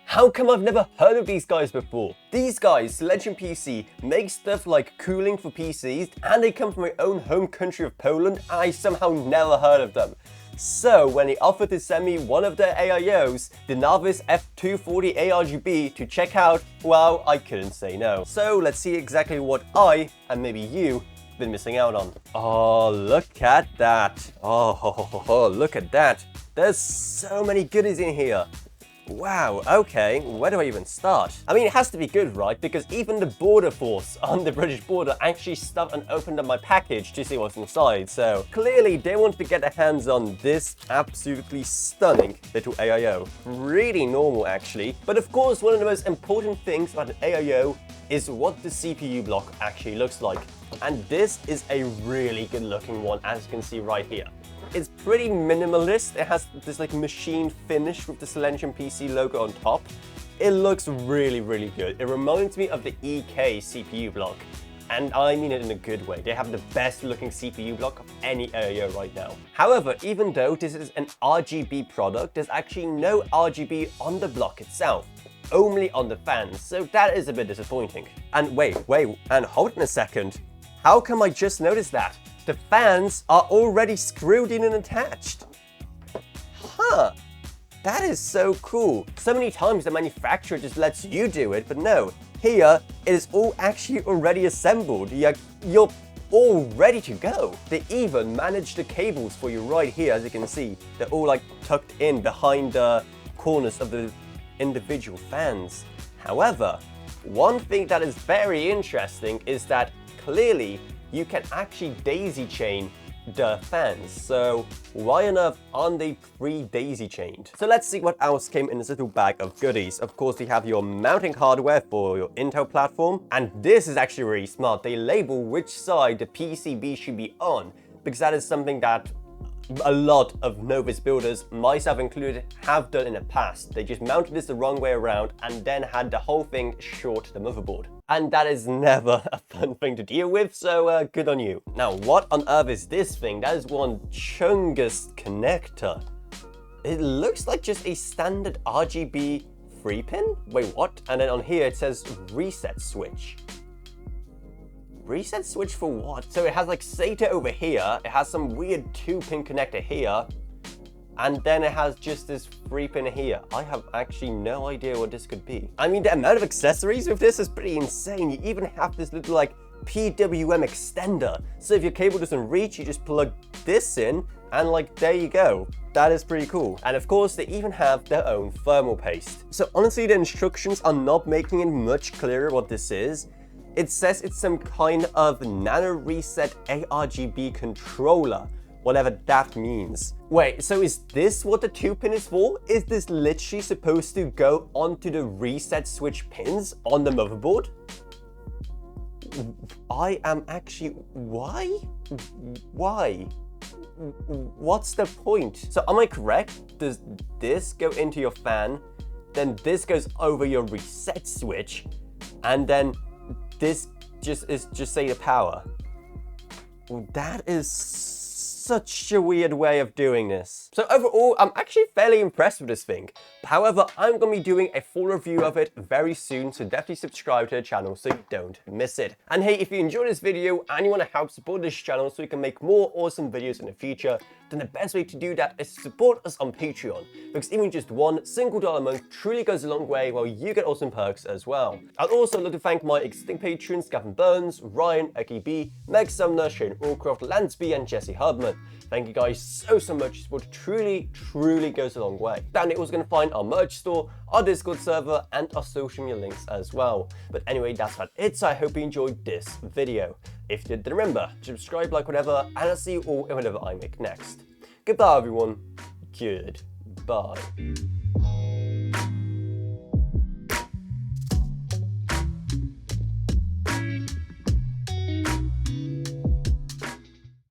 How come I've never heard of these guys before? These guys, SilentiumPC, make stuff like cooling for PCs, and they come from my own home country of Poland, and I somehow never heard of them. So when they offered to send me one of their AIOs, the Navis F240 ARGB, to check out, well, I couldn't say no. So let's see exactly what I, and maybe you, been missing out on. Oh, look at that. Oh, look at that. There's so many goodies in here. Wow, okay, where do I even start? I mean, it has to be good, right? Because even the border force on the British border actually stopped and opened up my package to see what's inside. So clearly they wanted to get their hands on this absolutely stunning little AIO. Really normal, actually. But of course, one of the most important things about an AIO is what the CPU block actually looks like. And this is a really good looking one, as you can see right here. It's pretty minimalist. It has this like machine finish with the SilentiumPC logo on top. It looks really, really good. It reminds me of the EK CPU block. And I mean it in a good way. They have the best looking CPU block of any AIO right now. However, even though this is an RGB product, there's actually no RGB on the block itself, only on the fans. So that is a bit disappointing. And wait, and hold on a second. How come I just noticed that? The fans are already screwed in and attached. Huh, that is so cool. So many times the manufacturer just lets you do it, but no, here it is all actually already assembled. You're all ready to go. They even managed the cables for you right here, as you can see. They're all like tucked in behind the corners of the individual fans. However, one thing that is very interesting is that clearly you can actually daisy chain the fans. So why on earth aren't they pre-daisy chained? So let's see what else came in this little bag of goodies. Of course, we have your mounting hardware for your Intel platform. And this is actually really smart. They label which side the PCB should be on, because that is something that a lot of Navis builders, myself included, have done in the past. They just mounted this the wrong way around and then had the whole thing short the motherboard. And that is never a fun thing to deal with, so good on you. Now, what on earth is this thing? That is one chungus connector. It looks like just a standard RGB 3-pin? Wait, what? And then on here it says reset switch. Reset switch for what? So it has like SATA over here, it has some weird 2-pin connector here, and then it has just this 3-pin here. I have actually no idea what this could be. I mean, the amount of accessories with this is pretty insane. You even have this little like PWM extender. So if your cable doesn't reach, you just plug this in and like, there you go. That is pretty cool. And of course, they even have their own thermal paste. So honestly, the instructions are not making it much clearer what this is. It says it's some kind of nano reset ARGB controller, whatever that means. Wait, so is this what the 2-pin is for? Is this literally supposed to go onto the reset switch pins on the motherboard? I am actually, why? Why? What's the point? So am I correct? Does this go into your fan, then this goes over your reset switch, and then this just say the power? Well, that is such a weird way of doing this. So overall, I'm actually fairly impressed with this thing. However, I'm going to be doing a full review of it very soon, so definitely subscribe to the channel so you don't miss it. And hey, if you enjoyed this video and you want to help support this channel so we can make more awesome videos in the future, then the best way to do that is to support us on Patreon, because even just one single dollar a month truly goes a long way, while you get awesome perks as well. I'd also like to thank my existing patrons, Gavin Burns, Ryan, Eki B, Meg Sumner, Shane Allcroft, Lansby, and Jesse Hubman. Thank you guys so much. Your support truly goes a long way. And you're also going to find our merch store, our Discord server, and our social media links as well. But anyway, that's about it. So I hope you enjoyed this video. If you did, then remember to subscribe, like, whatever, and I'll see you all in whatever I make next. Goodbye, everyone. Goodbye.